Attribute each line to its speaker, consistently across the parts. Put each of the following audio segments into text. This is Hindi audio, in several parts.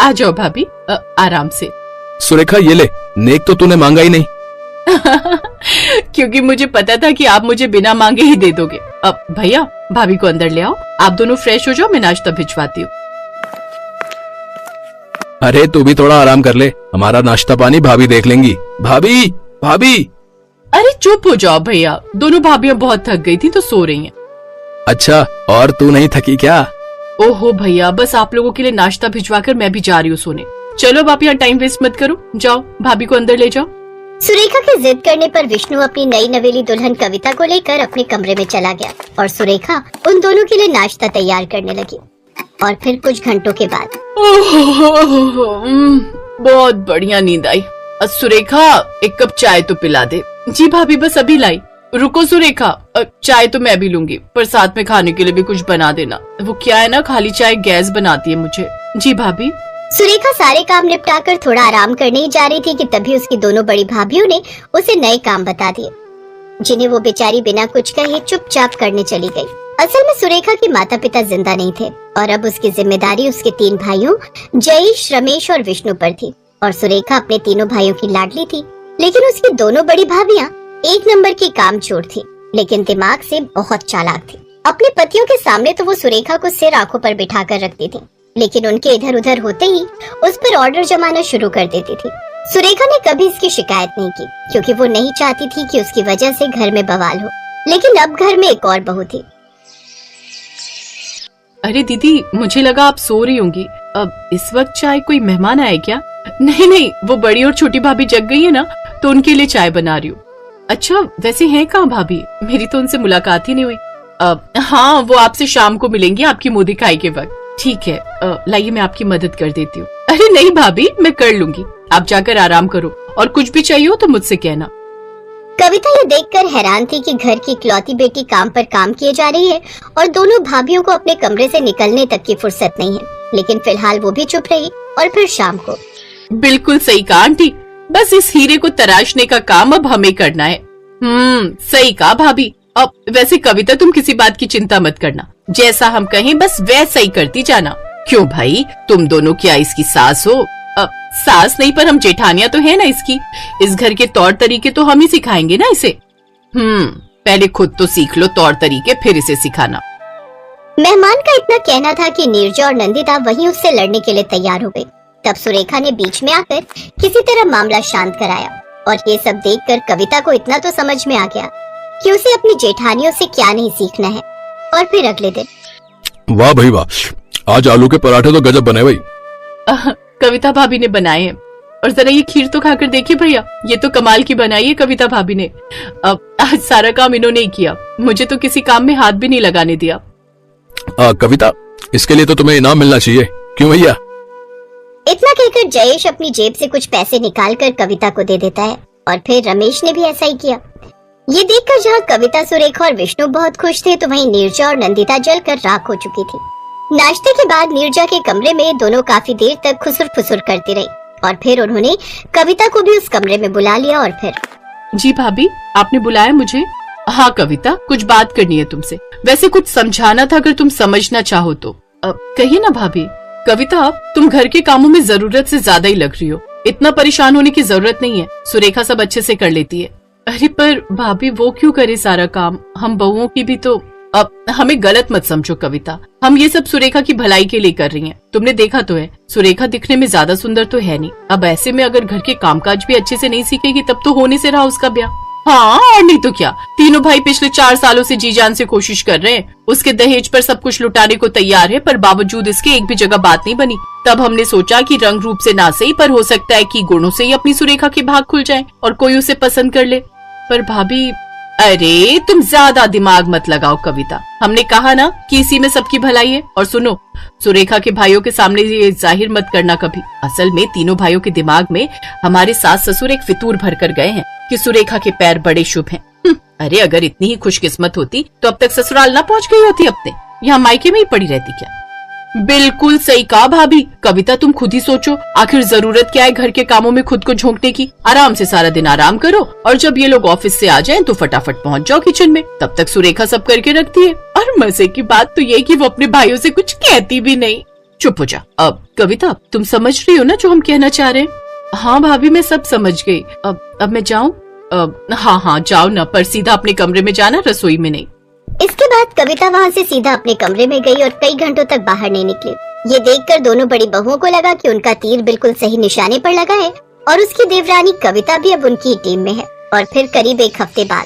Speaker 1: आ जाओ भाभी, आराम से।
Speaker 2: सुरेखा ये ले, नेक तो तूने मांगा ही नहीं।
Speaker 1: क्योंकि मुझे पता था कि आप मुझे बिना मांगे ही दे दोगे। अब भैया भाभी को अंदर ले आओ, आप दोनों फ्रेश हो जाओ, मैं नाश्ता भिजवाती हूँ।
Speaker 2: अरे तू भी थोड़ा आराम कर ले, हमारा नाश्ता पानी भाभी देख लेंगी। भाभी भाभी।
Speaker 1: अरे चुप हो जाओ भैया, दोनों भाभियां बहुत थक गई थी तो सो रही हैं।
Speaker 2: अच्छा, और तू नहीं थकी क्या?
Speaker 1: ओहो भैया, बस आप लोगों के लिए नाश्ता भिजवाकर मैं भी जा रही हूँ सोने। चलो अब आप यहाँ टाइम वेस्ट मत करो, जाओ भाभी को अंदर ले जाओ।
Speaker 3: सुरेखा के जिद करने पर विष्णु अपनी नई नवेली दुल्हन कविता को लेकर अपने कमरे में चला गया और सुरेखा उन दोनों के लिए नाश्ता तैयार करने लगी। और फिर कुछ घंटों के बाद
Speaker 1: बहुत बढ़िया नींद आई। सुरेखा एक कप चाय तो पिला दे। जी भाभी बस अभी लाई। रुको सुरेखा, चाय तो मैं भी लूंगी, पर साथ में खाने के लिए भी कुछ बना देना। वो क्या है ना, खाली चाय गैस बनाती है मुझे। जी भाभी।
Speaker 3: सुरेखा सारे काम निपटाकर थोड़ा आराम करने ही जा रही थी कि तभी उसकी दोनों बड़ी भाभियों ने उसे नए काम बता दिए, जिन्हें वो बेचारी बिना कुछ कहे चुपचाप करने चली गई। असल में सुरेखा के माता पिता जिंदा नहीं थे और अब उसकी जिम्मेदारी उसके 3 भाइयों जयेश, रमेश और विष्णु पर थी। और सुरेखा अपने तीनों भाइयों की लाडली थी, लेकिन उसकी दोनों बड़ी भाभियां एक नंबर की कामचोर थी, लेकिन दिमाग से बहुत चालाक थी। अपने पतियों के सामने तो वो सुरेखा को सिर आंखों पर बिठा कर रखती थी, लेकिन उनके इधर उधर होते ही उस पर ऑर्डर जमाना शुरू कर देती थी। सुरेखा ने कभी इसकी शिकायत नहीं की, क्योंकि वो नहीं चाहती थी कि उसकी वजह से घर में बवाल हो। लेकिन अब घर में एक और बहू थी।
Speaker 1: अरे दीदी, मुझे लगा आप सो रही होंगी। अब इस वक्त चाय कोई मेहमान आए क्या? नहीं नहीं, वो बड़ी और छोटी भाभी जग गई है ना, तो उनके लिए चाय बना रही हूँ। अच्छा वैसे हैं कहाँ भाभी? मेरी तो उनसे मुलाकात ही नहीं हुई। हाँ, वो आपसे शाम को मिलेंगी आपकी मुंह दिखाई के वक्त। ठीक है, लाइए मैं आपकी मदद कर देती हूँ। अरे नहीं भाभी, मैं कर लूंगी, आप जाकर आराम करो, और कुछ भी चाहिए हो तो मुझसे कहना।
Speaker 3: कविता ये देखकर हैरान थी कि घर की इकलौती बेटी काम पर काम किए जा रही है और दोनों भाभियों को अपने कमरे से निकलने तक की फुर्सत नहीं है। लेकिन फिलहाल वो भी चुप रही। और फिर शाम को।
Speaker 1: बिल्कुल सही कहा आंटी, बस इस हीरे को तराशने का काम अब हमें करना है। सही कहा भाभी। अब वैसे कविता तुम किसी बात की चिंता मत करना, जैसा हम कहें बस वैसा ही करती जाना। क्यों भाई, तुम दोनों क्या इसकी सास हो? सास नहीं पर हम जेठानियां तो है ना इसकी। इस घर के तौर तरीके तो हम ही सिखाएंगे ना इसे। पहले खुद तो सीख लो तौर तरीके, फिर इसे सिखाना।
Speaker 3: मेहमान का इतना कहना था कि नीरजा और नंदिता वहीं उससे लड़ने के लिए तैयार हो गई। तब सुरेखा ने बीच में आकर किसी तरह मामला शांत कराया। और ये सब देखकर कविता को इतना तो समझ में आ गया कि उसे अपनी जेठानियों से क्या नहीं सीखना है। और फिर अगले दिन।
Speaker 2: वाह भाई वाह, आज आलू के पराठे तो गजब बने भाई।
Speaker 1: कविता भाभी ने बनाए हैं। और जरा ये खीर तो खाकर देखिए भैया, ये तो कमाल की बनाई है कविता भाभी ने। अब आज सारा काम इन्होंने ही किया, मुझे तो किसी काम में हाथ भी नहीं लगाने दिया।
Speaker 2: कविता, इसके लिए तो तुम्हें इनाम मिलना चाहिए। क्यों भैया?
Speaker 3: इतना कहकर जयेश अपनी जेब से कुछ पैसे निकालकर कविता को दे देता है। और फिर रमेश ने भी ऐसा ही किया। ये देखकर जहाँ कविता, सुरेखा और विष्णु बहुत खुश थे, तो वहीं नीरजा और नंदिता जलकर राख हो चुकी थी। नाश्ते के बाद नीरजा के कमरे में दोनों काफी देर तक खुसुर फुसुर करती रही। और फिर उन्होंने कविता को भी उस कमरे में बुला लिया। और फिर
Speaker 1: जी भाभी, आपने बुलाया मुझे? हाँ कविता, कुछ बात करनी है तुमसे। वैसे कुछ समझाना था, अगर तुम समझना चाहो तो। कहिए ना भाभी। कविता, तुम घर के कामों में जरूरत से ज्यादा ही लग रही हो। इतना परेशान होने की जरूरत नहीं है, सुरेखा सब अच्छे से कर लेती है। अरे पर भाभी, वो क्यों करे सारा काम? हम बहुओं की भी तो। अब हमें गलत मत समझो कविता, हम ये सब सुरेखा की भलाई के लिए कर रही हैं। तुमने देखा तो है, सुरेखा दिखने में ज्यादा सुंदर तो है नहीं। अब ऐसे में अगर घर के कामकाज भी अच्छे से नहीं सीखेगी तब तो होने से रहा उसका ब्याह। हाँ और नहीं तो क्या, तीनों भाई पिछले 4 सालों से जी जान से कोशिश कर रहे हैं। उसके दहेज पर सब कुछ लुटाने को तैयार है, पर बावजूद इसके एक भी जगह बात नहीं बनी। तब हमने सोचा कि रंग रूप से ना सही, पर हो सकता है कि गुणों से ही अपनी सुरेखा के भाग खुल जाए और कोई उसे पसंद कर ले। पर भाभी, अरे तुम ज्यादा दिमाग मत लगाओ कविता, हमने कहा ना कि इसी में सबकी भलाई है। और सुनो, सुरेखा के भाइयों के सामने ये जाहिर मत करना कभी। असल में तीनों भाइयों के दिमाग में हमारे सास ससुर एक फितूर भर कर गए हैं कि सुरेखा के पैर बड़े शुभ हैं। अरे अगर इतनी ही खुशकिस्मत होती तो अब तक ससुराल ना पहुंच गई होती, अपने यहाँ मायके में ही पड़ी रहती क्या? बिल्कुल सही कहा भाभी। कविता तुम खुद ही सोचो, आखिर जरूरत क्या है घर के कामों में खुद को झोंकने की? आराम से सारा दिन आराम करो और जब ये लोग ऑफिस से आ जाएं तो फटाफट पहुंच जाओ किचन में। तब तक सुरेखा सब करके रखती है। और मजे की बात तो ये कि वो अपने भाइयों से कुछ कहती भी नहीं। चुप हो जा। अब कविता, तुम समझ रही हो ना जो हम कहना चाह रहे हैं? हाँ भाभी, मैं सब समझ गई। अब मैं जाऊँ? हाँ जाओ ना, पर सीधा अपने कमरे में जाना, रसोई में नहीं।
Speaker 3: इसके बाद कविता वहाँ से सीधा अपने कमरे में गई और कई घंटों तक बाहर नहीं निकली। ये देखकर दोनों बड़ी बहुओं को लगा कि उनका तीर बिल्कुल सही निशाने पर लगा है और उसकी देवरानी कविता भी अब उनकी टीम में है। और फिर करीब एक हफ्ते बाद,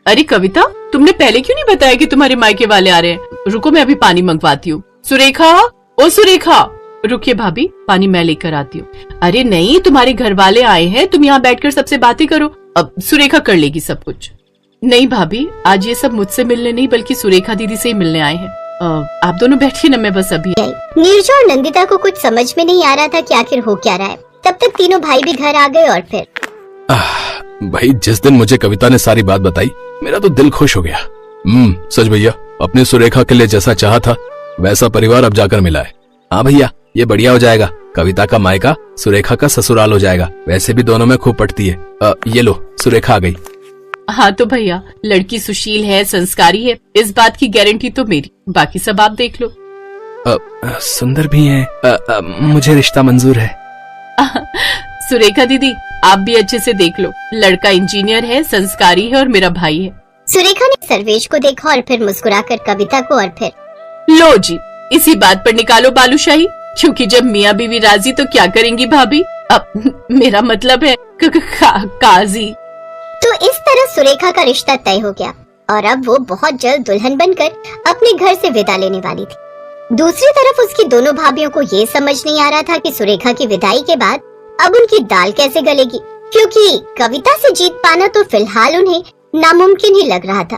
Speaker 1: अरे कविता, तुमने पहले क्यों नहीं बताया कि तुम्हारे मायके वाले आ रहे हैं? रुको, मैं अभी पानी मंगवाती हूँ। सुरेखा, ओ सुरेखा। रुकिए भाभी, पानी मैं लेकर आती हूँ। अरे नहीं, तुम्हारे घर वाले आए हैं, तुम यहाँ बैठकर सबसे बातें करो। अब सुरेखा कर लेगी सब कुछ। नहीं भाभी, आज ये सब मुझसे मिलने नहीं बल्कि सुरेखा दीदी से ही मिलने आए हैं। आप दोनों बैठिए ना, मैं बस अभी।
Speaker 3: नीरजा और नंदिता को कुछ समझ में नहीं आ रहा था कि आखिर हो क्या रहा है। तब तक तीनों भाई भी घर आ गए और फिर
Speaker 2: भाई, जिस दिन मुझे कविता ने सारी बात बताई, मेरा तो दिल खुश हो गया। सच भैया, अपनी सुरेखा के लिए जैसा चाहा था वैसा परिवार अब जाकर मिला है। हाँ भैया, ये बढ़िया हो जाएगा। कविता का मायका सुरेखा का ससुराल हो जाएगा। वैसे भी दोनों में खूब पटती है। ये लो, सुरेखा आ गई।
Speaker 1: हाँ तो भैया, लड़की सुशील है, संस्कारी है, इस बात की गारंटी तो मेरी। बाकी सब आप देख लो।
Speaker 2: सुंदर भी है। मुझे रिश्ता मंजूर है।
Speaker 1: सुरेखा दीदी, आप भी अच्छे से देख लो। लड़का इंजीनियर है, संस्कारी है और मेरा भाई है।
Speaker 3: सुरेखा ने सर्वेश को देखा और फिर मुस्कुराकर कविता को और फिर,
Speaker 1: लो जी, इसी बात पर निकालो बालूशाही। क्योंकि जब मियाँ बीवी राजी तो क्या करेंगी भाभी? अब मेरा मतलब है काजी।
Speaker 3: तो इस तरह सुरेखा का रिश्ता तय हो गया और अब वो बहुत जल्द दुल्हन बनकर अपने घर से विदा लेने वाली थी। दूसरी तरफ उसकी दोनों भाभियों को ये समझ नहीं आ रहा था कि सुरेखा की विदाई के बाद अब उनकी दाल कैसे गलेगी, क्योंकि कविता से जीत पाना तो फिलहाल उन्हें नामुमकिन ही लग रहा था।